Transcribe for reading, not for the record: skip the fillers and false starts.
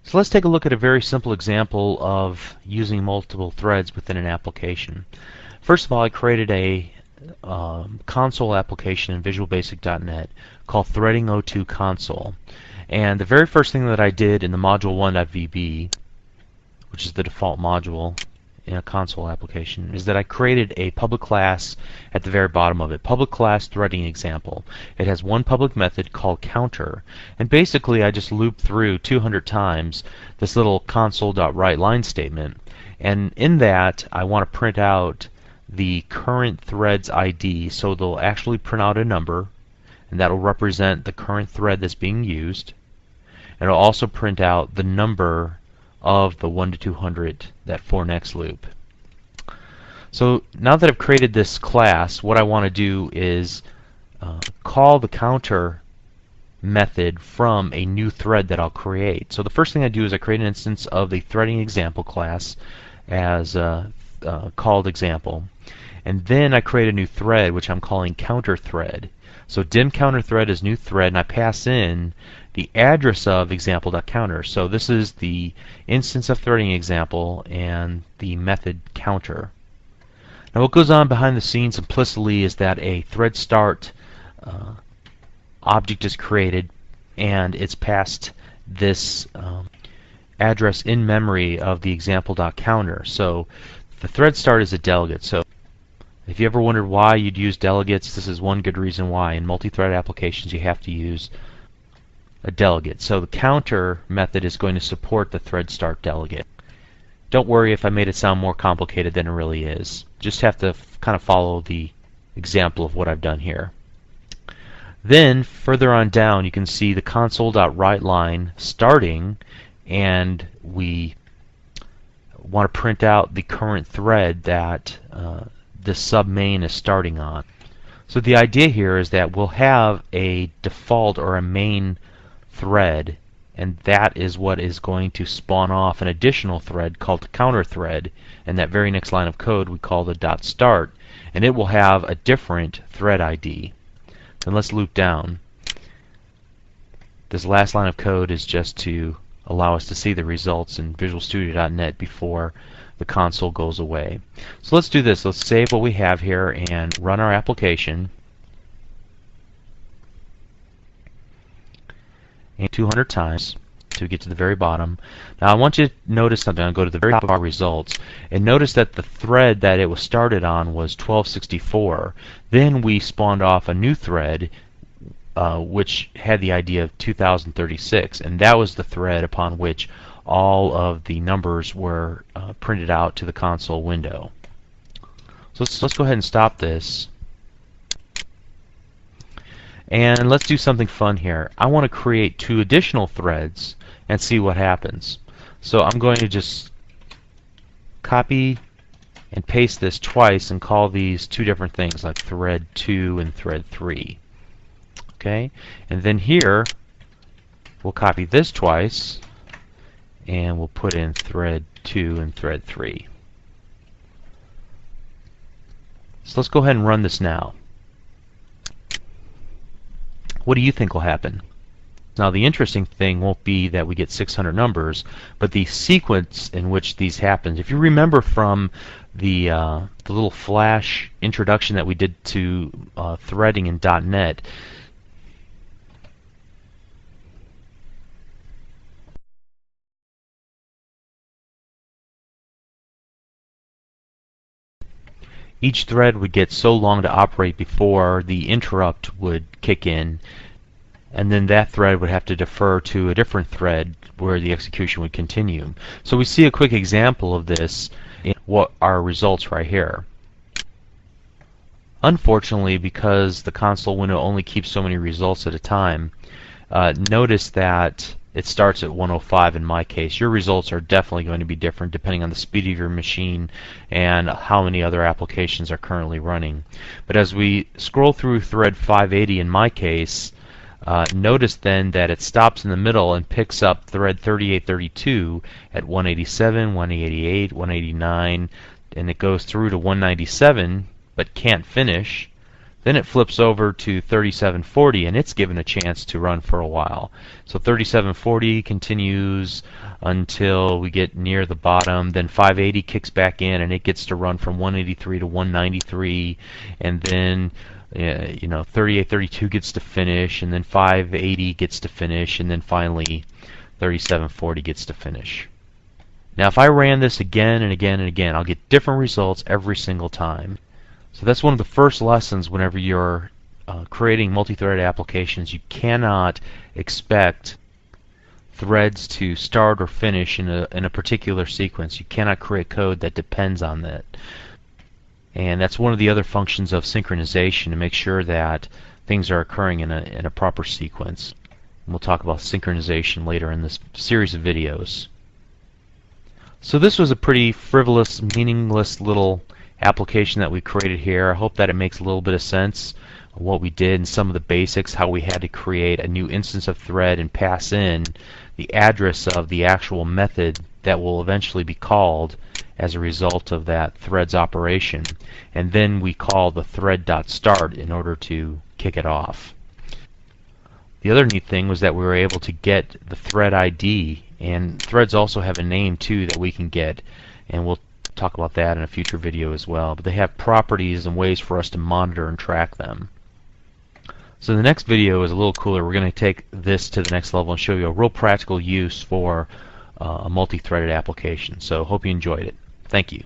So let's take a look at a very simple example of using multiple threads within an application. First of all, I created a console application in Visual Basic.net called Threading02 Console. And the very first thing that I did in the module 1.vb, which is the default module in a console application, is that I created a public class at the very bottom of it, public class threading example. It has one public method called counter, and basically I just loop through 200 times this little console.write line statement, and in that I want to print out the current thread's ID, so they'll actually print out a number, and that will represent the current thread that's being used, and it'll also print out the number of the 1 to 200, that for next loop. So now that I've created this class, what I want to do is call the counter method from a new thread that I'll create. So the first thing I do is I create an instance of the threading example class as called example, and then I create a new thread which I'm calling counter thread. So dim counter thread is new thread, and I pass in the address of example.counter. So this is the instance of threading example and the method counter. Now what goes on behind the scenes implicitly is that a thread start object is created, and it's passed this address in memory of the example.counter. So the thread start is a delegate. So if you ever wondered why you'd use delegates, this is one good reason why. In multi-thread applications you have to use a delegate. So the counter method is going to support the thread start delegate. Don't worry if I made it sound more complicated than it really is. Just have to kind of follow the example of what I've done here. Then further on down you can see the console.write line starting, and we want to print out the current thread that the submain is starting on. So the idea here is that we'll have a default or a main thread, and that is what is going to spawn off an additional thread called the counter thread, and that very next line of code we call the dot start, and it will have a different thread ID. Then let's loop down. This last line of code is just to allow us to see the results in Visual Studio.net before the console goes away. So let's do this. Let's save what we have here and run our application. And 200 times to get to the very bottom. Now I want you to notice something. I'll go to the very top of our results and notice that the thread that it was started on was 1264. Then we spawned off a new thread which had the ID of 2036, and that was the thread upon which all of the numbers were printed out to the console window. So let's go ahead and stop this. And let's do something fun here. I want to create 2 additional threads and see what happens. So I'm going to just copy and paste this twice and call these 2 different things, like thread 2 and thread 3. Okay? And then here we'll copy this twice and we'll put in thread 2 and thread 3. So let's go ahead and run this now. What do you think will happen? Now the interesting thing won't be that we get 600 numbers, but the sequence in which these happen. If you remember from the little flash introduction that we did to threading in .NET, each thread would get so long to operate before the interrupt would kick in, and then that thread would have to defer to a different thread where the execution would continue. So we see a quick example of this in what our results right here. Unfortunately, because the console window only keeps so many results at a time, notice that it starts at 105 in my case. Your results are definitely going to be different depending on the speed of your machine and how many other applications are currently running. But as we scroll through thread 580 in my case, notice then that it stops in the middle and picks up thread 3832 at 187, 188, 189, and it goes through to 197 but can't finish. Then it flips over to 3740 and it's given a chance to run for a while. So 3740 continues until we get near the bottom. Then 580 kicks back in and it gets to run from 183 to 193. And then 3832 gets to finish, and then 580 gets to finish, and then finally 3740 gets to finish. Now if I ran this again and again and again, I'll get different results every single time. So that's one of the first lessons whenever you're creating multi-threaded applications. You cannot expect threads to start or finish in a particular sequence. You cannot create code that depends on that. And that's one of the other functions of synchronization, to make sure that things are occurring in a proper sequence. And we'll talk about synchronization later in this series of videos. So this was a pretty frivolous, meaningless little application that we created here. I hope that it makes a little bit of sense of what we did and some of the basics, how we had to create a new instance of thread and pass in the address of the actual method that will eventually be called as a result of that thread's operation. And then we call the thread.start in order to kick it off. The other neat thing was that we were able to get the thread ID, and threads also have a name too that we can get, and we'll talk about that in a future video as well. But they have properties and ways for us to monitor and track them. So the next video is a little cooler. We're going to take this to the next level and show you a real practical use for a multi-threaded application. So hope you enjoyed it. Thank you.